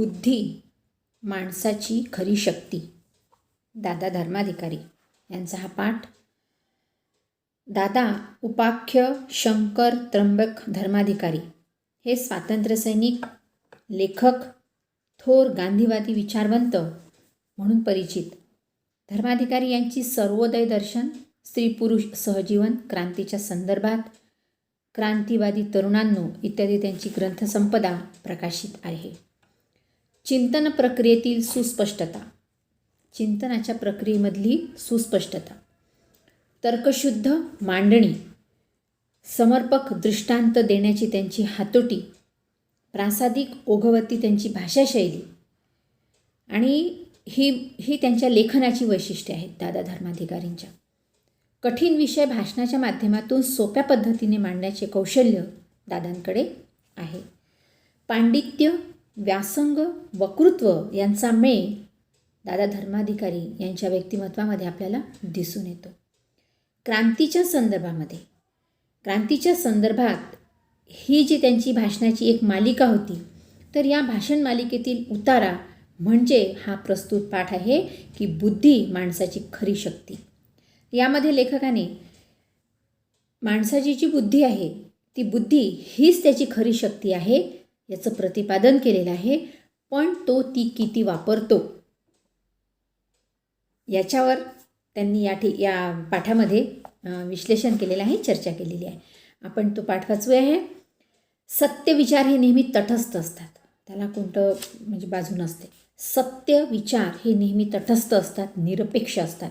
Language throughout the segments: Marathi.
बुद्धी माणसाची खरी शक्ती. दादा धर्माधिकारी यांचा हा पाठ. दादा उपाख्य शंकर त्र्यंबक धर्माधिकारी हे स्वातंत्र्यसैनिक, लेखक, थोर गांधीवादी विचारवंत म्हणून परिचित. धर्माधिकारी यांची सर्वोदय दर्शन, स्त्री पुरुष सहजीवन, क्रांतीच्या संदर्भात, क्रांतिवादी तरुणांनो इत्यादी त्यांची ग्रंथसंपदा प्रकाशित आहे. चिंतन प्रक्रियेतील सुस्पष्टता, चिंतनाच्या प्रक्रियेमधली सुस्पष्टता, तर्कशुद्ध मांडणी, समर्पक दृष्टांत देण्याची त्यांची हातोटी, प्रासादिक ओघवती त्यांची भाषाशैली आणि ही त्यांच्या लेखनाची वैशिष्ट्ये आहेत दादा धर्माधिकारींच्या. कठीण विषय भाषणाच्या माध्यमातून सोप्या पद्धतीने मांडण्याचे कौशल्य दादांकडे आहे. पांडित्य, व्यासंग, वक्तृत्व यांचा मेळ दादा धर्माधिकारी यांच्या व्यक्तिमत्वामध्ये आपल्याला दिसून येतो. क्रांतीच्या संदर्भात ही जी त्यांची भाषणाची एक मालिका होती, तर या भाषण मालिकेतील उतारा म्हणजे हा प्रस्तुत पाठ आहे की बुद्धी माणसाची खरी शक्ती. यामध्ये लेखकाने माणसाची जी बुद्धी आहे ती बुद्धी हीच त्याची खरी शक्ती आहे याचं प्रतिपादन केलेलं आहे. पण तो ती किती वापरतो याच्यावर त्यांनी या पाठामध्ये विश्लेषण केलेलं आहे, चर्चा केलेली आहे. आपण तो पाठ वाचूया. आहे सत्य विचार हे नेहमी तटस्थ असतात, त्याला कोणतं म्हणजे बाजू नसते. सत्य विचार हे नेहमी तटस्थ असतात, निरपेक्ष असतात.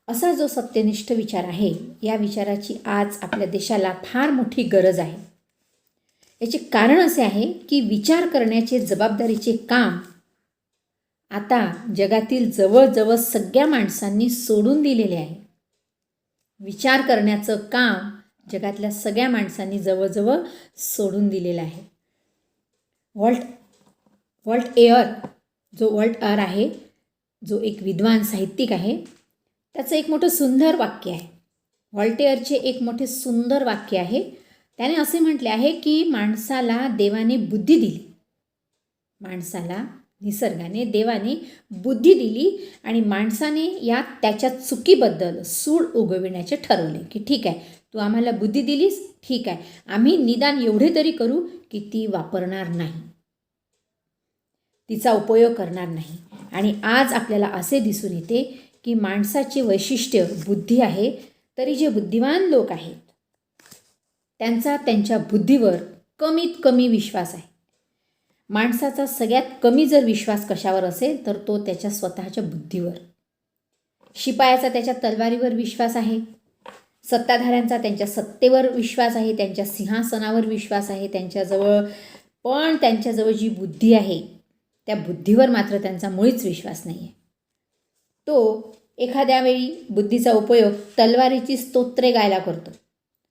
असा जो सत्यनिष्ठ विचार आहे या विचाराची आज आपल्या देशाला फार मोठी गरज आहे. याचे कारण असे आहे की विचार करण्याचे जबाबदारीचे काम आता जगातील जवळजवळ सगळ्या माणसांनी सोडून दिलेले आहे. विचार करण्याचं काम जगातल्या सगळ्या माणसांनी जवळजवळ सोडून दिलेलं आहे. वॉल्ट एअर आहे, जो एक विद्वान साहित्यिक आहे, त्याचं एक मोठं सुंदर वाक्य आहे. व्हॉल्टेअरचे एक मोठे सुंदर वाक्य आहे. त्याने असे म्हटले आहे की माणसाला देवाने बुद्धी दिली, माणसाला निसर्गाने देवाने बुद्धी दिली आणि माणसाने या त्याच्या चुकीबद्दल सूड उगविण्याचे ठरवले की ठीक आहे, तू आम्हाला बुद्धी दिलीस, ठीक आहे, आम्ही निदान एवढे तरी करू की ती वापरणार नाही, तिचा उपयोग करणार नाही. आणि आज आपल्याला असे दिसून येते की माणसाचे वैशिष्ट्य बुद्धी आहे, तरी जे बुद्धिमान लोक आहेत त्यांचा त्यांच्या बुद्धीवर कमीत कमी विश्वास आहे. माणसाचा सगळ्यात कमी जर विश्वास कशावर असेल तर तो त्याच्या स्वतःच्या बुद्धीवर. शिपायाचा त्याच्या तलवारीवर विश्वास आहे, सत्ताधाऱ्यांचा त्यांच्या सत्तेवर विश्वास आहे, त्यांच्या सिंहासनावर विश्वास आहे त्यांच्याजवळ जी बुद्धी आहे त्या बुद्धीवर मात्र त्यांचा मुळीच विश्वास नाही आहे. तो एखाद्या वेळी बुद्धीचा उपयोग तलवारीची स्तोत्रे गायला करतो.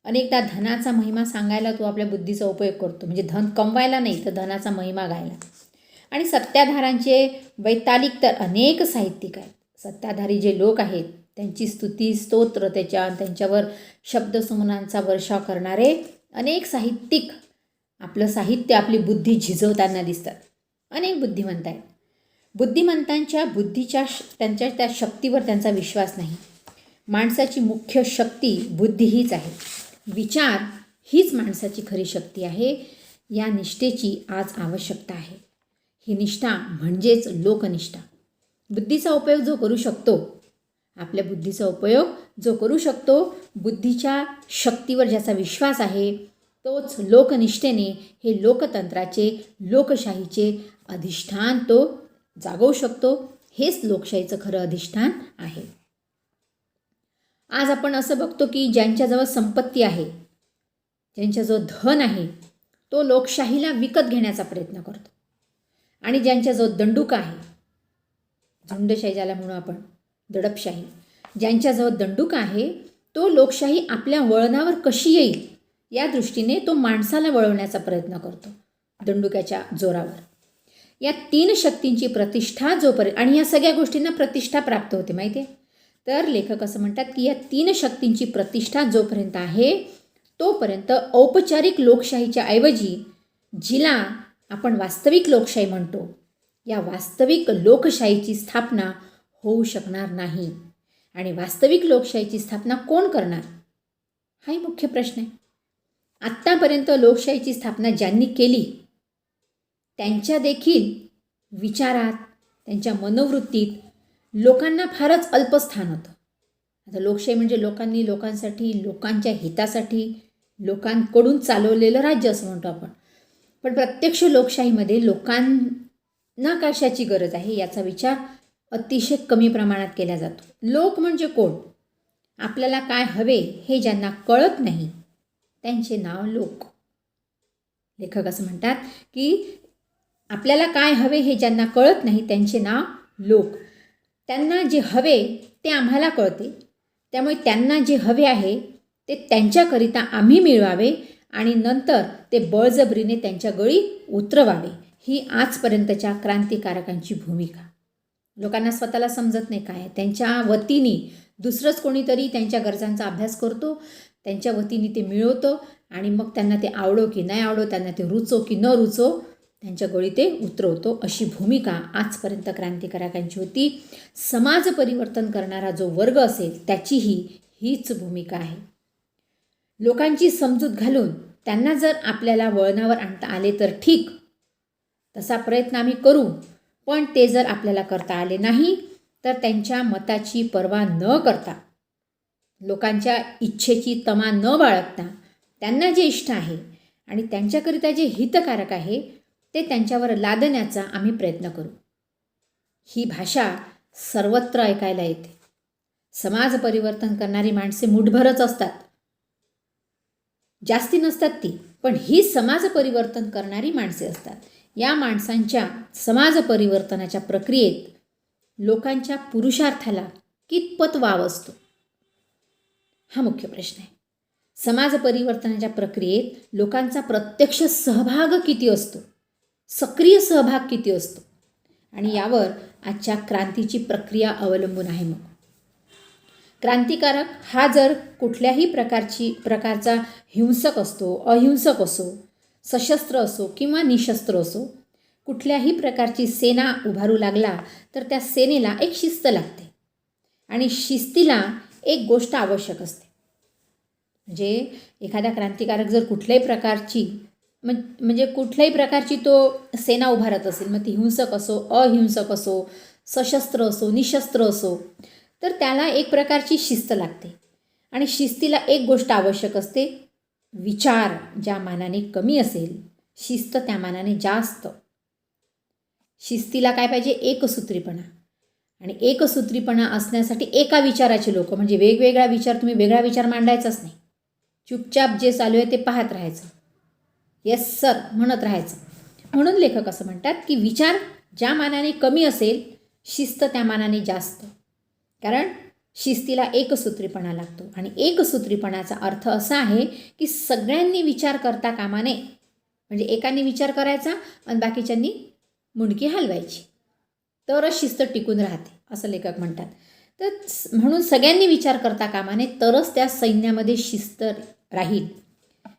अनेकदा धनाचा महिमा सांगायला तो आपल्या बुद्धीचा उपयोग करतो, म्हणजे धन कमवायला नाही तर धनाचा महिमा गायला. आणि सत्ताधाऱ्यांचे वैतालिक तर अनेक साहित्यिक आहेत. सत्ताधारी जे लोक आहेत त्यांची स्तुती स्तोत्र त्यांच्यावर शब्दसुमनांचा वर्षाव करणारे अनेक साहित्यिक आपलं साहित्य, आपली बुद्धी झिजवताना दिसतात. अनेक बुद्धिमंत आहेत. बुद्धिमंतांच्या बुद्धीच्या त्या शक्तीवर त्यांचा विश्वास नाही. माणसाची मुख्य शक्ती बुद्धी हीच आहे. विचार हीच माणसाची खरी शक्ती आहे. या निष्ठेची आज आवश्यकता आहे. ही निष्ठा म्हणजेच लोकनिष्ठा. बुद्धीचा उपयोग जो करू शकतो, आपल्या बुद्धीचा उपयोग जो करू शकतो, बुद्धीच्या शक्तीवर ज्याचा विश्वास आहे, तोच लोकनिष्ठेने हे लोकतंत्राचे, लोकशाहीचे अधिष्ठान तो जागवू शकतो. हेच लोकशाहीचं खरं अधिष्ठान आहे. आज आपण असं बघतो की ज्यांच्याजवळ संपत्ती आहे, ज्यांच्याजवळ धन आहे, तो लोकशाहीला विकत घेण्याचा प्रयत्न करतो. आणि ज्यांच्याजवळ दंडुका आहे, झुंडशाही ज्याला म्हणू आपण, दडपशाही, ज्यांच्याजवळ दंडुका आहे तो लोकशाही आपल्या वळणावर कशी येईल या दृष्टीने तो माणसाला वळवण्याचा प्रयत्न करतो दंडुक्याच्या जोरावर. या तीन शक्तींची प्रतिष्ठा जोपर्यंत, आणि या सगळ्या गोष्टींना प्रतिष्ठा प्राप्त होते माहिती आहे, तर लेखक असं म्हणतात की या तीन शक्तींची प्रतिष्ठा जोपर्यंत आहे तोपर्यंत औपचारिक लोकशाहीच्या ऐवजी जिला आपण वास्तविक लोकशाही म्हणतो या वास्तविक लोकशाहीची स्थापना होऊ शकणार नाही. आणि वास्तविक लोकशाहीची स्थापना कोण करणार, हाही मुख्य प्रश्न आहे. आत्तापर्यंत लोकशाहीची स्थापना ज्यांनी केली त्यांच्या देखील विचारात, त्यांच्या मनोवृत्तीत लोकांना फारच अल्प स्थान होतं. आता लोकशाही म्हणजे लोकांनी, लोकांसाठी, लोकांच्या हितासाठी, लोकांकडून चालवलेलं राज्य असं म्हणतो आपण. पण प्रत्यक्ष लोकशाहीमध्ये लोकांना कशाची गरज आहे याचा विचार अतिशय कमी प्रमाणात केला जातो. लोक म्हणजे कोण? आपल्याला काय हवे हे ज्यांना कळत नाही त्यांचे नाव लोक. लेखक असं म्हणतात की आपल्याला काय हवे हे ज्यांना कळत नाही त्यांचे नाव लोक. त्यांना जे हवे ते आम्हाला कळते, त्यामुळे त्यांना जे हवे आहे ते त्यांच्याकरिता आम्ही मिळवावे आणि नंतर ते बळजबरीने त्यांच्या गळी उतरवावे. ही आजपर्यंतच्या क्रांतिकारकांची भूमिका. लोकांना स्वतःला समजत नाही काय, त्यांच्या वतीने दुसरंच कोणीतरी त्यांच्या गरजांचा अभ्यास करतो, त्यांच्या वतीने ते मिळवतं आणि मग त्यांना ते आवडो की नाही आवडो, त्यांना ते रुचो की न रुचो, त्यांच्या गळी ते उतरवतो. अशी भूमिका आजपर्यंत क्रांतिकारकांची होती. समाज परिवर्तन करणारा जो वर्ग असेल त्याचीही हीच भूमिका आहे. लोकांची समजूत घालून त्यांना जर आपल्याला वळणावर आणता आले तर ठीक, तसा प्रयत्न आम्ही करू. पण ते जर आपल्याला करता आले नाही तर त्यांच्या मताची पर्वा न करता, लोकांच्या इच्छेची तमा न बाळगता, त्यांना जे इष्ट आहे आणि त्यांच्याकरिता जे हितकारक आहे ते त्यांच्यावर लादण्याचा आम्ही प्रयत्न करू. ही भाषा सर्वत्र ऐकायला येते. समाज परिवर्तन करणारी माणसे मुठभरच असतात, जास्ती नसतात ती, पण ही समाज परिवर्तन करणारी माणसे असतात. या माणसांच्या समाज परिवर्तनाच्या प्रक्रियेत लोकांच्या पुरुषार्थाला कितपत वाव असतो, हा मुख्य प्रश्न आहे. समाज परिवर्तनाच्या प्रक्रियेत लोकांचा प्रत्यक्ष सहभाग किती असतो, सक्रिय सहभाग किती असतो, आणि यावर आजच्या क्रांतीची प्रक्रिया अवलंबून आहे. मग क्रांतिकारक हा जर कुठल्याही प्रकारचा हिंसक असतो, अहिंसक असो, सशस्त्र असो किंवा निशस्त्र असो, कुठल्याही प्रकारची सेना उभारू लागला तर त्या सेनेला एक शिस्त लागते आणि शिस्तीला एक गोष्ट आवश्यक असते. म्हणजे एखादा क्रांतिकारक जर कुठल्याही प्रकारची तो सेना उभारत असेल, मग ती हिंसक असो, अहिंसक असो, सशस्त्र असो, निशस्त्र असो, तर त्याला एक प्रकारची शिस्त लागते आणि शिस्तीला एक गोष्ट आवश्यक असते. विचार ज्या मानाने कमी असेल, शिस्त त्या मानाने जास्त. शिस्तीला काय पाहिजे? एकसूत्रीपणा. आणि एकसूत्रीपणा असण्यासाठी एका विचाराचे लोक, म्हणजे वेगवेगळा विचार, तुम्ही वेगळा विचार मांडायचाच नाही. चुपचाप जे चालू आहे ते पाहत राहायचं, येस सर म्हणत राहायचं. म्हणून लेखक असं म्हणतात की विचार ज्या मानाने कमी असेल, शिस्त त्या मानाने जास्त. कारण शिस्तीला एकसूत्रीपणा लागतो आणि एकसूत्रीपणाचा अर्थ असा आहे की सगळ्यांनी विचार करता कामा नये. म्हणजे एकाने विचार करायचा आणि बाकीच्यांनी मुंडकी हलवायची, तरच शिस्त टिकून राहते असं लेखक म्हणतात. तर म्हणून सगळ्यांनी विचार करता कामा नये, तरच त्या सैन्यामध्ये शिस्त राहील.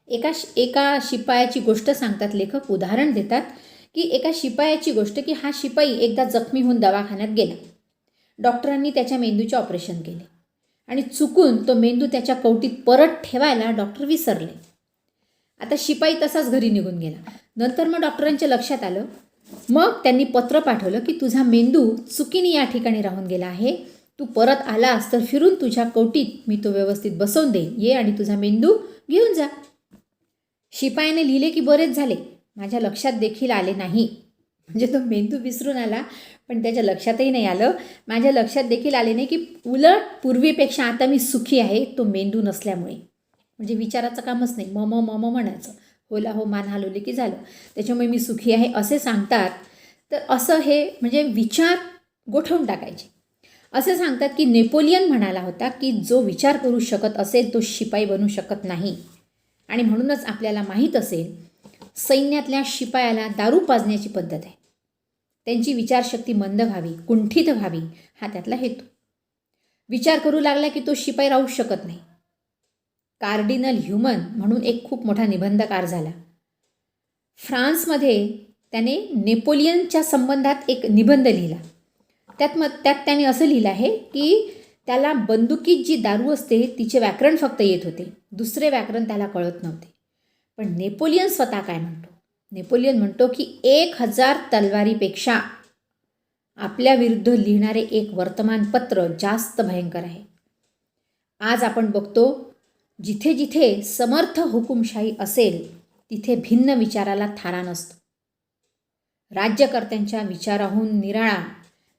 एका शिपायाची गोष्ट सांगतात लेखक, उदाहरण देतात की एका शिपायाची गोष्ट की हा शिपाई एकदा जखमी होऊन दवाखान्यात गेला. डॉक्टरांनी त्याच्या मेंदूचे ऑपरेशन केले आणि चुकून तो मेंदू त्याच्या कवटीत परत ठेवायला डॉक्टर विसरले. आता शिपाई तसाच घरी निघून गेला. नंतर मग डॉक्टरांच्या लक्षात आलं. मग त्यांनी पत्र पाठवलं की तुझा मेंदू चुकीने या ठिकाणी राहून गेला आहे, तू परत आलास तर फिरून तुझ्या कवटीत मी तो व्यवस्थित बसवून देईन, ये आणि तुझा मेंदू घेऊन जा. शिपायाने लिहिले की बरेच झाले, माझ्या लक्षात देखील आले नाही. म्हणजे तो मेंदू विसरून आला, पण त्याच्या लक्षातही नाही आलं. माझ्या लक्षात देखील आले नाही की उलट पूर्वीपेक्षा आता मी सुखी आहे, तो मेंदू नसल्यामुळे. म्हणजे विचाराचं कामच नाही, मम मम म्हणायचं, होला हो मान हलवले की झालं, त्याच्यामुळे मी सुखी आहे असे सांगतात. तर असं हे म्हणजे विचार गोठवून टाकायचे. असे सांगतात की नेपोलियन म्हणाला होता की जो विचार करू शकत असेल तो शिपाई बनू शकत नाही. आणि म्हणूनच आपल्याला माहीत असेल सैन्यातल्या शिपायाला दारू पाजण्याची पद्धत आहे. त्यांची विचारशक्ती मंद व्हावी, कुंठित व्हावी, हा त्यातला हेतू. विचार करू लागला की तो शिपाई राहू शकत नाही. कार्डिनल ह्युमन म्हणून एक खूप मोठा निबंधकार झाला. फ्रान्समध्ये त्याने नेपोलियनच्या संबंधात एक निबंध लिहिला. त्यात त्याने असं लिहिलं आहे की त्याला बंदुकीत जी दारू असते तिचे व्याकरण फक्त येत होते, दुसरे व्याकरण त्याला कळत नव्हते. पण नेपोलियन स्वतः काय म्हणतो? नेपोलियन म्हणतो की 1000 तलवारीपेक्षा आपल्या विरुद्ध लिहिणारे एक वर्तमानपत्र जास्त भयंकर आहे. आज आपण बघतो जिथे जिथे समर्थ हुकुमशाही असेल तिथे भिन्न विचाराला थारा नसतो. राज्यकर्त्यांच्या विचाराहून निराळा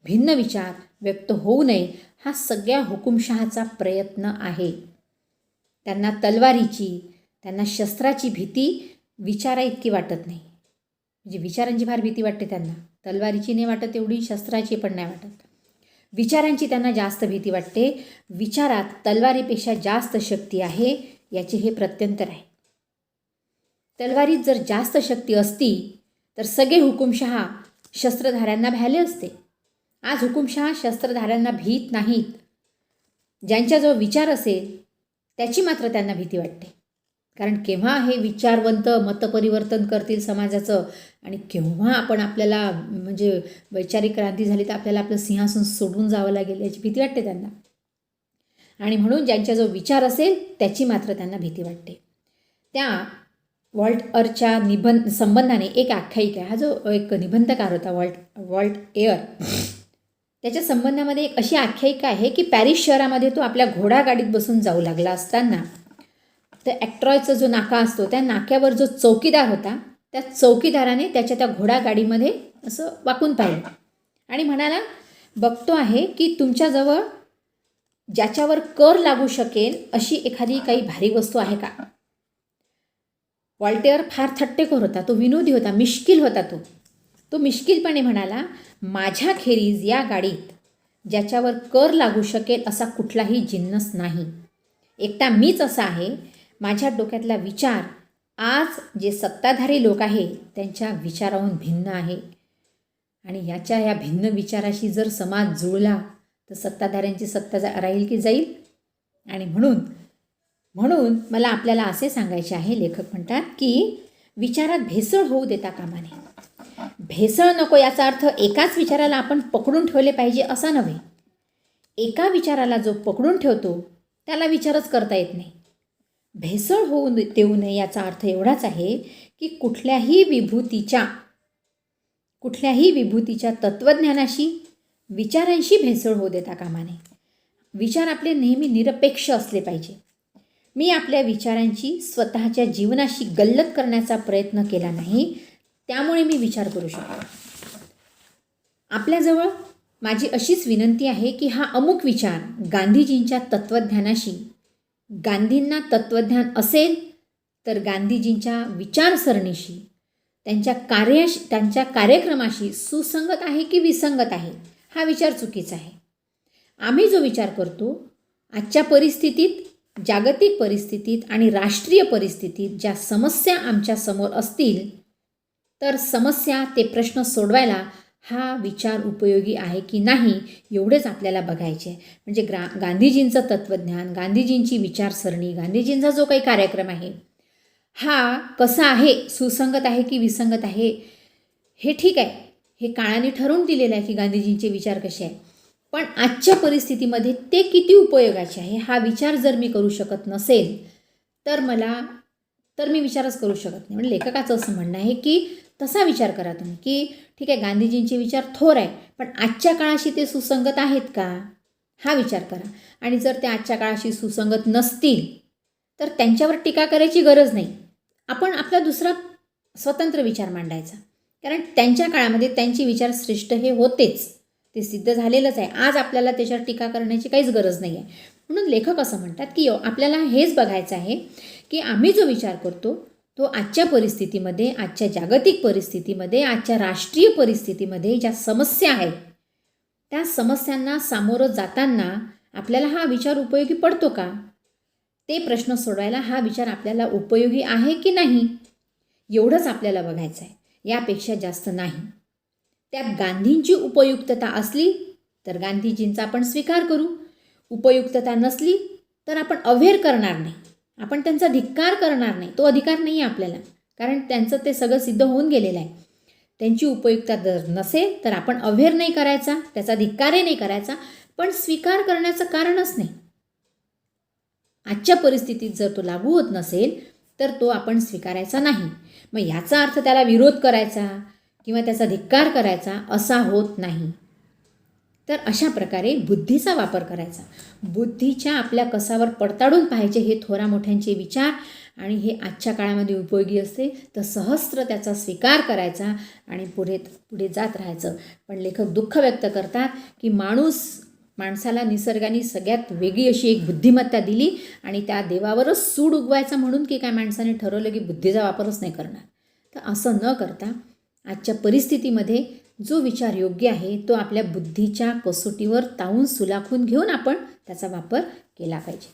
भिन्न विचार व्यक्त होऊ नये हा सगळ्या हुकुमशहाचा प्रयत्न आहे. त्यांना तलवारीची, त्यांना शस्त्राची भीती विचारा इतकी वाटत नाही. म्हणजे विचारांची फार भीती वाटते त्यांना, तलवारीची नाही वाटत एवढी, शस्त्राची पण नाही वाटत. विचारांची त्यांना जास्त भीती वाटते. विचारात तलवारीपेक्षा जास्त शक्ती आहे याचे हे प्रत्यंतर आहे. तलवारीत जर जास्त शक्ती असती तर सगळे हुकुमशहा शस्त्रधाऱ्यांना भ्याले असते. आज हुकुमशहा शस्त्रधाऱ्यांना भीत नाहीत. ज्यांच्याजवळ विचार असेल त्याची मात्र त्यांना भीती वाटते. कारण केव्हा हे विचारवंत मतपरिवर्तन करतील समाजाचं आणि केव्हा आपल्याला म्हणजे वैचारिक क्रांती झाली तर आपल्याला आपलं सिंहासन सोडून जावं लागेल याची भीती वाटते त्यांना. आणि म्हणून ज्यांच्याजवळ विचार असेल त्याची मात्र त्यांना भीती वाटते. त्या वॉल्ट संबंधाने एक आख्यायिका आहे. हा जो एक निबंधकार होता वॉल्ट एअर, त्याच्या संबंधामध्ये एक अशी आख्यायिका आहे की पॅरिस शहरामध्ये तो आपल्या घोडागाडीत बसून जाऊ लागला असताना तर ॲक्ट्रॉयचा जो नाका असतो त्या नाक्यावर जो चौकीदार होता त्या चौकीदाराने त्याच्या त्या घोडागाडीमध्ये असं वाकून पाहिलं आणि म्हणाला, बघतो आहे की तुमच्याजवळ ज्याच्यावर कर लागू शकेल अशी एखादी काही भारी वस्तू आहे का? वॉल्टेअर फार थट्टेखोर होता, तो विनोदी होता, मिश्किल होता. तो मिश्किलपणे म्हणाला, माझ्याखेरीज या गाडीत ज्याच्यावर कर लागू शकेल असा कुठलाही जिन्नस नाही. एकटा मीच असा आहे. माझ्या डोक्यातला विचार आज जे सत्ताधारी लोक आहे त्यांच्या विचाराहून भिन्न आहे. आणि या भिन्न विचाराशी जर समाज जुळला तर सत्ताधाऱ्यांची सत्ता राहील की जाईल. आणि म्हणून मला आपल्याला असे सांगायचे आहे, लेखक म्हणतात की विचारात भेसळ होऊ देता कामा नये. भेसळ नको याचा अर्थ एकाच विचाराला आपण पकडून ठेवले पाहिजे असा नव्हे. एका विचाराला जो पकडून ठेवतो त्याला विचारच करता येत नाही. भेसळ होऊ देऊ नये याचा अर्थ एवढाच आहे की कुठल्याही विभूतीच्या तत्त्वज्ञानाशी विचारांशी भेसळ होऊ देता कामा नये. विचार आपले नेहमी निरपेक्ष असले पाहिजे. मी आपल्या विचारांची स्वतःच्या जीवनाशी गल्लत करण्याचा प्रयत्न केला नाही, त्यामुळे मी विचार करू शकतो. आपल्याजवळ माझी अशीच विनंती आहे की हा अमुक विचार गांधीजींच्या तत्त्वज्ञानाशी, गांधींना तत्त्वज्ञान असेल तर गांधीजींच्या विचारसरणीशी, त्यांच्या कार्यक्रमाशी सुसंगत आहे की विसंगत आहे, हा विचार चुकीचा आहे. आम्ही जो विचार करतो आजच्या परिस्थितीत, जागतिक परिस्थितीत आणि राष्ट्रीय परिस्थितीत ज्या समस्या आमच्या समोर असतील तर समस्या ते प्रश्न सोडवायला हा विचार उपयोगी आहे की नाही एवढेच आपल्याला बघायचे आहे. म्हणजे गांधीजींचं तत्त्वज्ञान, गांधीजींची विचारसरणी, गांधीजींचा जो काही कार्यक्रम आहे हा कसा आहे, सुसंगत आहे की विसंगत आहे हे ठीक आहे, हे काळाने ठरवून दिलेलं आहे की गांधीजींचे विचार कसे आहे. पण आजच्या परिस्थितीमध्ये ते किती उपयोगाचे आहे हा विचार जर मी करू शकत नसेल तर मी विचारच करू शकत नाही. म्हणजे लेखकाचं असं म्हणणं आहे की तसा विचार करा तुम्ही की ठीक आहे गांधीजींचे विचार थोर आहे पण आजच्या काळाशी ते सुसंगत आहेत का हा विचार करा. आणि जर ते आजच्या काळाशी सुसंगत नसतील तर त्यांच्यावर टीका करायची गरज नाही. आपण आपला दुसरा स्वतंत्र विचार मांडायचा. कारण त्यांच्या काळामध्ये त्यांचे विचार श्रेष्ठ हे होतेच, ते सिद्ध झालेलंच आहे. आज आपल्याला त्याच्यावर टीका करण्याची काहीच गरज नाही आहे. म्हणून लेखक असं म्हणतात की आपल्याला हेच बघायचं आहे की आम्ही जो विचार करतो तो आजच्या परिस्थितीमध्ये, आजच्या जागतिक परिस्थितीमध्ये, आजच्या राष्ट्रीय परिस्थितीमध्ये ज्या समस्या आहेत त्या समस्यांना सामोरं जाताना आपल्याला हा विचार उपयोगी पडतो का, ते प्रश्न सोडवायला हा विचार आपल्याला उपयोगी आहे की नाही एवढंच आपल्याला बघायचं आहे, यापेक्षा जास्त नाही. त्यात गांधींची उपयुक्तता असली तर गांधीजींचा आपण स्वीकार करू, उपयुक्तता नसली तर आपण अव्हेर करणार नाही, आपण त्यांचा धिक्कार करणार नाही. तो अधिकार नाही आहे आपल्याला, कारण त्यांचं ते सगळं सिद्ध होऊन गेलेलं आहे. त्यांची उपयुक्तता जर नसेल तर आपण अव्हेर नाही करायचा, त्याचा धिक्कारही नाही करायचा, पण स्वीकार करण्याचं कारणच नाही. आजच्या परिस्थितीत जर तो लागू होत नसेल तर तो आपण स्वीकारायचा नाही. मग याचा अर्थ त्याला विरोध करायचा किंवा त्याचा धिक्कार करायचा असा होत नाही. तर अशा प्रकारे बुद्धीचा वापर करायचा. बुद्धीच्या आपल्या कसावर पडताळून पाहायचे हे थोरा मोठ्यांचे विचार आणि हे आजच्या काळामध्ये उपयोगी असते. तर सहस्त्र त्याचा स्वीकार करायचा आणि पुढे जात राहायचं. पण लेखक दुःख व्यक्त करतात की माणसाला निसर्गाने सगळ्यात वेगळी अशी एक बुद्धिमत्ता दिली आणि त्या देवावरच सूड उगवायचा म्हणून की काय माणसाने ठरवलं की बुद्धीचा वापरच नाही करणार. तर असं न करता आजच्या परिस्थितीमध्ये जो विचार योग्य आहे तो आपल्या बुद्धीच्या कसोटीवर तावून सुलाखून घेऊन आपण त्याचा वापर केला पाहिजे.